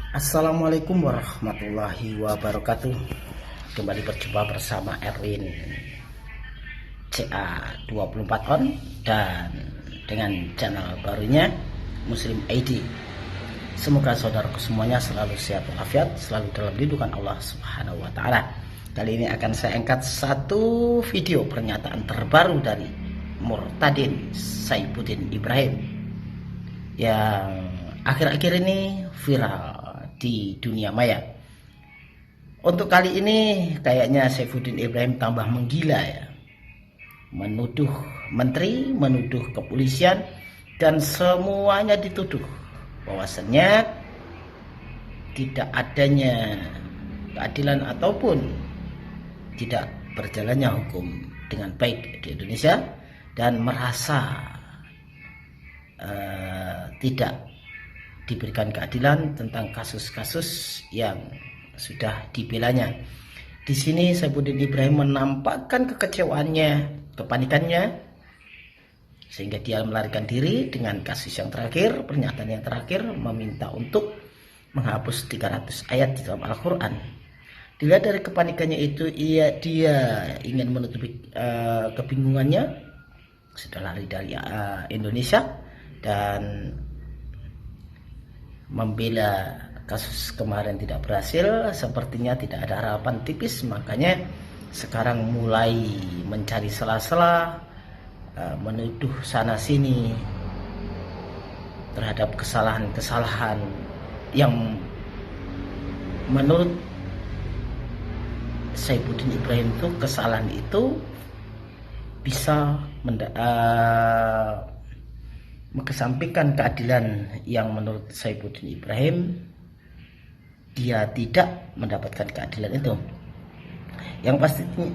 Assalamualaikum warahmatullahi wabarakatuh. Kembali berjumpa bersama Erwin CA24 on dan dengan channel barunya Muslim ID. Semoga saudaraku semuanya selalu sehat walafiat, selalu dalam lindungan Allah Subhanahu wa taala. Kali ini akan saya angkat satu video pernyataan terbaru dari Murtadin Saifuddin Ibrahim yang akhir-akhir ini viral di dunia maya. Untuk kali ini kayaknya Saifuddin Ibrahim tambah menggila ya. Menuduh menteri, menuduh kepolisian, dan semuanya dituduh bahwasannya tidak adanya keadilan ataupun tidak berjalannya hukum dengan baik di Indonesia, dan merasa tidak diberikan keadilan tentang kasus-kasus yang sudah dibelanya. Di sini Saifuddin Ibrahim menampakkan kekecewaannya, kepanikannya, sehingga dia melarikan diri dengan kasus yang terakhir, pernyataan yang terakhir meminta untuk menghapus 300 ayat di dalam Al-Quran. Dilihat dari kepanikannya itu, dia ingin menutupi kebingungannya, sudah lari dari Indonesia dan membela kasus kemarin tidak berhasil. Sepertinya tidak ada harapan tipis, makanya sekarang mulai mencari sela-sela, menuduh sana sini terhadap kesalahan-kesalahan yang menurut Saifuddin Ibrahim itu kesalahan itu bisa mengesampingkan keadilan yang menurut Saifuddin Ibrahim dia tidak mendapatkan keadilan itu. Yang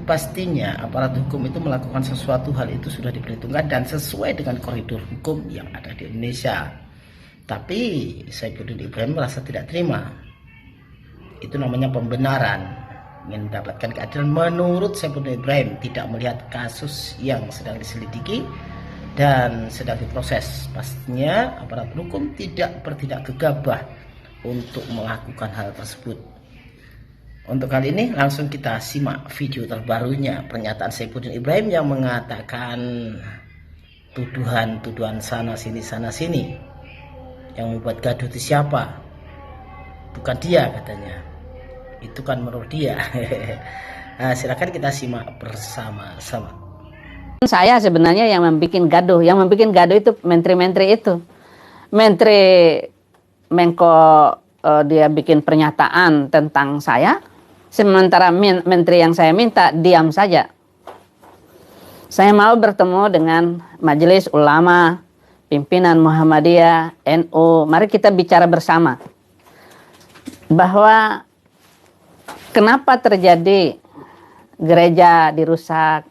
pastinya aparat hukum itu melakukan sesuatu hal itu sudah diperhitungkan dan sesuai dengan koridor hukum yang ada di Indonesia. Tapi Saifuddin Ibrahim merasa tidak terima. Itu namanya pembenaran, ingin mendapatkan keadilan. Menurut Saifuddin Ibrahim tidak melihat kasus yang sedang diselidiki dan sedang diproses. Pastinya aparat hukum tidak bertindak gegabah untuk melakukan hal tersebut. Untuk kali ini langsung kita simak video terbarunya pernyataan Saifuddin Ibrahim yang mengatakan tuduhan sana sini yang membuat gaduh itu siapa? Bukan dia katanya. Itu kan menurut dia. Nah, silakan kita simak bersama-sama. Saya sebenarnya yang membuat gaduh itu menteri-menteri itu. Menteri Menko dia bikin pernyataan tentang saya, sementara menteri yang saya minta diam saja. Saya mau bertemu dengan Majelis Ulama, pimpinan Muhammadiyah, NU. Mari kita bicara bersama bahwa kenapa terjadi gereja dirusak,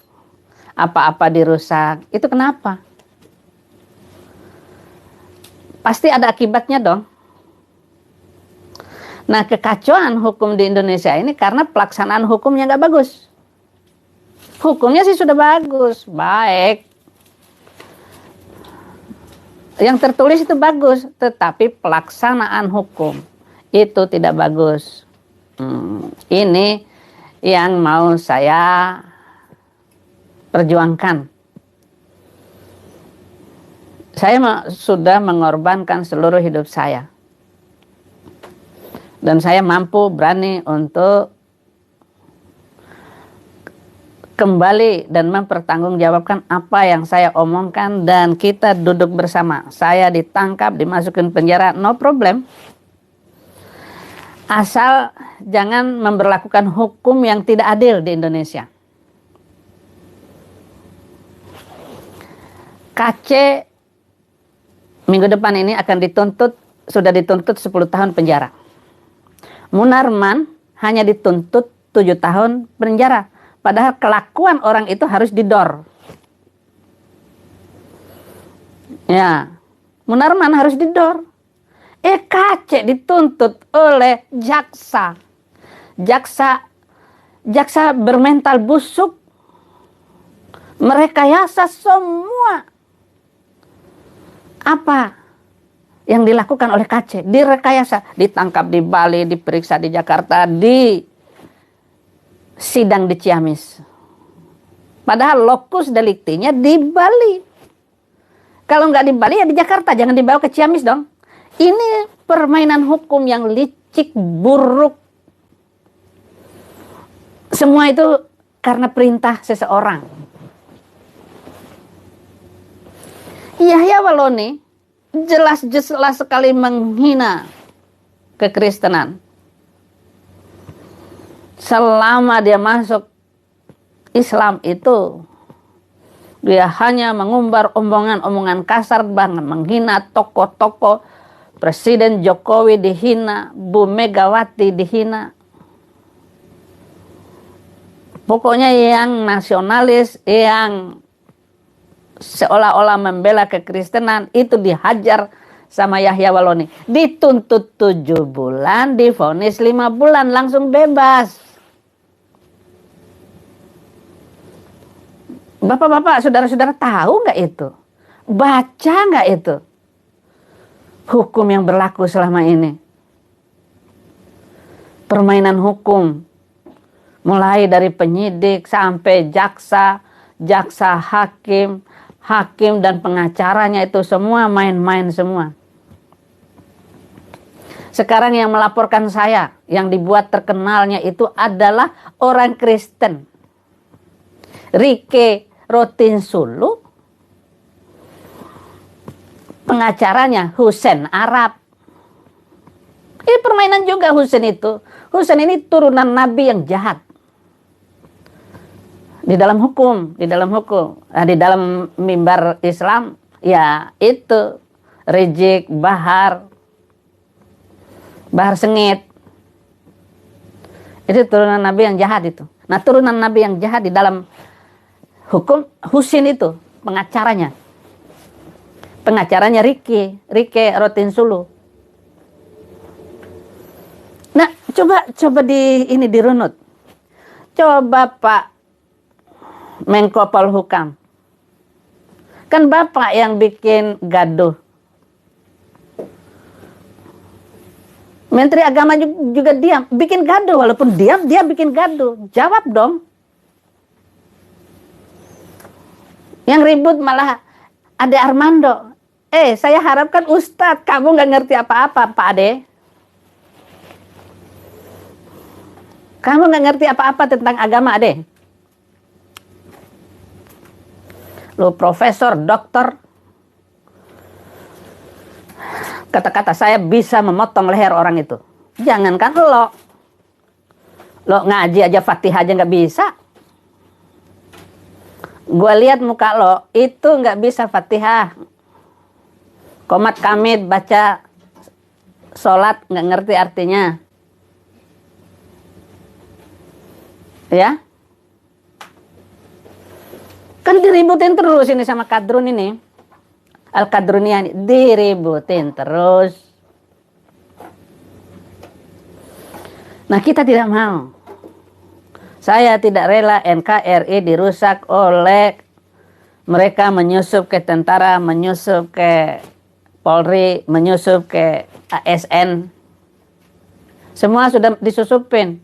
apa-apa dirusak, itu kenapa? Pasti ada akibatnya dong. Nah, kekacauan hukum di Indonesia ini karena pelaksanaan hukumnya nggak bagus. Hukumnya sih sudah bagus, baik. Yang tertulis itu bagus, tetapi pelaksanaan hukum itu tidak bagus. Ini yang mau saya perjuangkan. Saya sudah mengorbankan seluruh hidup saya. Dan saya mampu berani untuk kembali dan mempertanggungjawabkan apa yang saya omongkan, dan kita duduk bersama. Saya ditangkap, dimasukin penjara, no problem. Asal jangan memberlakukan hukum yang tidak adil di Indonesia. KC minggu depan ini akan sudah dituntut 10 tahun penjara. Munarman hanya dituntut 7 tahun penjara. Padahal kelakuan orang itu harus didor. Ya, Munarman harus didor. KC dituntut oleh jaksa. Jaksa bermental busuk. Merekayasa semua. Apa? yang dilakukan oleh KC, direkayasa, ditangkap di Bali, diperiksa di Jakarta, di sidang di Ciamis. Padahal lokus deliktinya di Bali. Kalau nggak di Bali ya di Jakarta, jangan dibawa ke Ciamis dong. Ini permainan hukum yang licik, buruk. Semua itu karena perintah seseorang. Yahya Waloni jelas-jelas sekali menghina kekristenan. Selama dia masuk Islam itu, dia hanya mengumbar omongan-omongan kasar, bahkan menghina tokoh-tokoh. Presiden Jokowi dihina, Bu Megawati dihina. Pokoknya yang nasionalis, yang seolah-olah membela kekristenan itu dihajar sama Yahya Waloni. Dituntut 7 bulan, divonis 5 bulan, langsung bebas. Bapak-bapak, saudara-saudara tahu nggak itu? Baca nggak itu? Hukum yang berlaku selama ini. Permainan hukum. Mulai dari penyidik sampai jaksa, hakim dan pengacaranya itu semua main-main semua. Sekarang yang melaporkan saya, yang dibuat terkenalnya itu adalah orang Kristen. Rike Rotinsulu, pengacaranya Husain Arab. Ini permainan juga Husain itu. Husain ini turunan Nabi yang jahat. Di dalam hukum, di dalam mimbar Islam, ya itu Rizik, Bahar Sengit. Itu turunan Nabi yang jahat itu. Nah, turunan Nabi yang jahat di dalam hukum, Husain itu pengacaranya. Pengacaranya Rike Rotinsulu. Nah, coba dirunut. Coba Pak Menko Polhukam. Kan Bapak yang bikin gaduh. Menteri Agama juga diam, bikin gaduh. Walaupun diam, dia bikin gaduh. Jawab dong. Yang ribut malah Ade Armando. Saya harapkan Ustadz, kamu nggak ngerti apa-apa, Pak Ade. Kamu nggak ngerti apa-apa tentang agama, Ade. Lu profesor, doktor. Kata-kata saya bisa memotong leher orang itu. Jangankan lo ngaji aja Fatihah aja nggak bisa. Gue lihat muka lo itu nggak bisa Fatihah. Qomat kamit baca sholat nggak ngerti artinya. Ya? Kan diributin terus ini sama Kadrun ini. Al-Kadruniani diributin terus. Nah, kita tidak mau. Saya tidak rela NKRI dirusak oleh mereka menyusup ke tentara, menyusup ke Polri, menyusup ke ASN. Semua sudah disusupin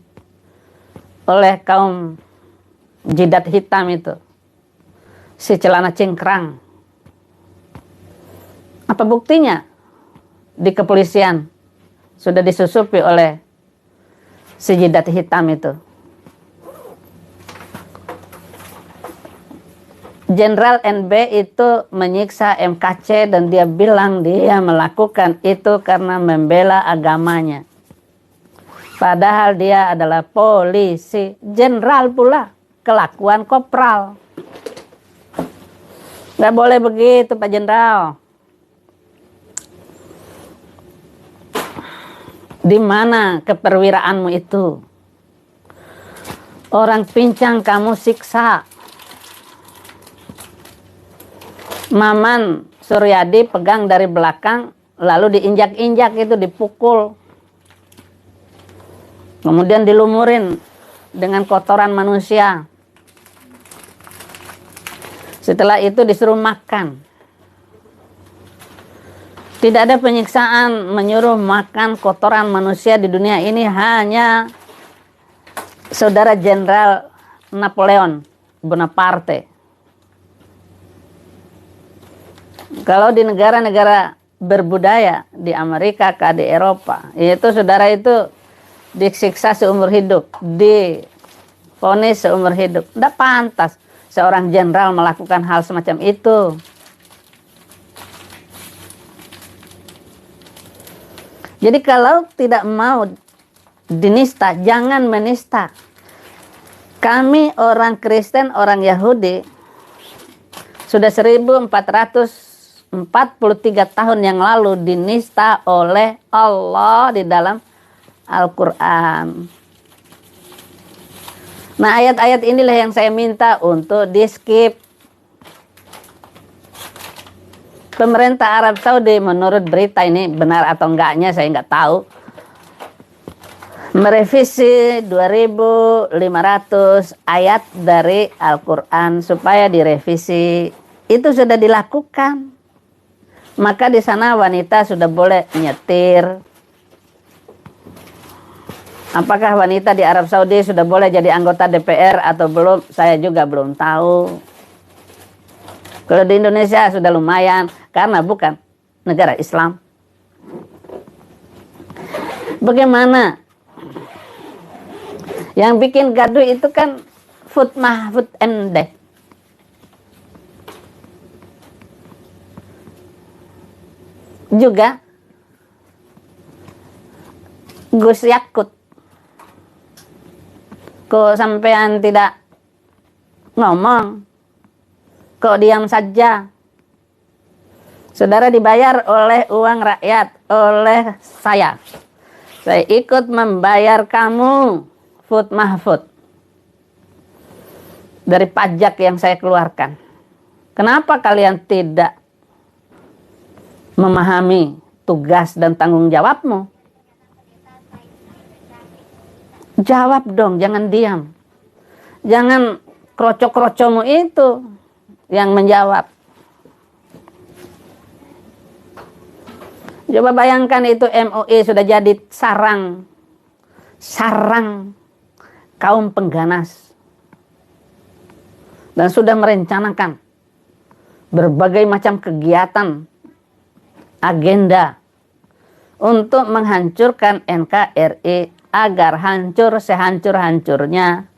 oleh kaum jidat hitam itu. Si celana cingkrang. Apa buktinya? Di kepolisian sudah disusupi oleh si jidat hitam itu. Jenderal NB itu menyiksa MKC dan dia bilang dia melakukan itu karena membela agamanya. Padahal dia adalah polisi, jenderal pula, kelakuan kopral. Nggak boleh begitu Pak Jenderal. Di mana keperwiraanmu itu? Orang pincang kamu siksa. Maman Suryadi pegang dari belakang, lalu diinjak-injak itu, dipukul. Kemudian dilumurin dengan kotoran manusia. Setelah itu disuruh makan. Tidak ada penyiksaan menyuruh makan kotoran manusia di dunia ini, hanya Saudara Jenderal Napoleon Bonaparte. Kalau di negara-negara berbudaya di Amerika, di Eropa, itu saudara itu disiksa seumur hidup, divonis seumur hidup. Tidak pantas seorang jenderal melakukan hal semacam itu. Jadi kalau tidak mau dinista, jangan menista. Kami orang Kristen, orang Yahudi, sudah 1443 tahun yang lalu dinista oleh Allah di dalam Al-Quran. Nah, ayat-ayat inilah yang saya minta untuk di-skip. Pemerintah Arab Saudi, menurut berita ini benar atau enggaknya saya enggak tahu, merevisi 2.500 ayat dari Al-Quran supaya direvisi. Itu sudah dilakukan. Maka di sana wanita sudah boleh nyetir. Apakah wanita di Arab Saudi sudah boleh jadi anggota DPR atau belum? Saya juga belum tahu. Kalau di Indonesia sudah lumayan, karena bukan negara Islam. Bagaimana? Yang bikin gaduh itu kan Mahfud MD. Juga Gus Yakut. Kok sampean tidak ngomong? Kok diam saja? Saudara dibayar oleh uang rakyat, oleh saya. Saya ikut membayar kamu, Mahfud, dari pajak yang saya keluarkan. Kenapa kalian tidak memahami tugas dan tanggung jawabmu? Jawab dong, jangan diam. Jangan kroco-krocomu itu yang menjawab. Coba bayangkan itu MUI sudah jadi sarang kaum pengganas dan sudah merencanakan berbagai macam kegiatan, agenda untuk menghancurkan NKRI agar hancur sehancur-hancurnya.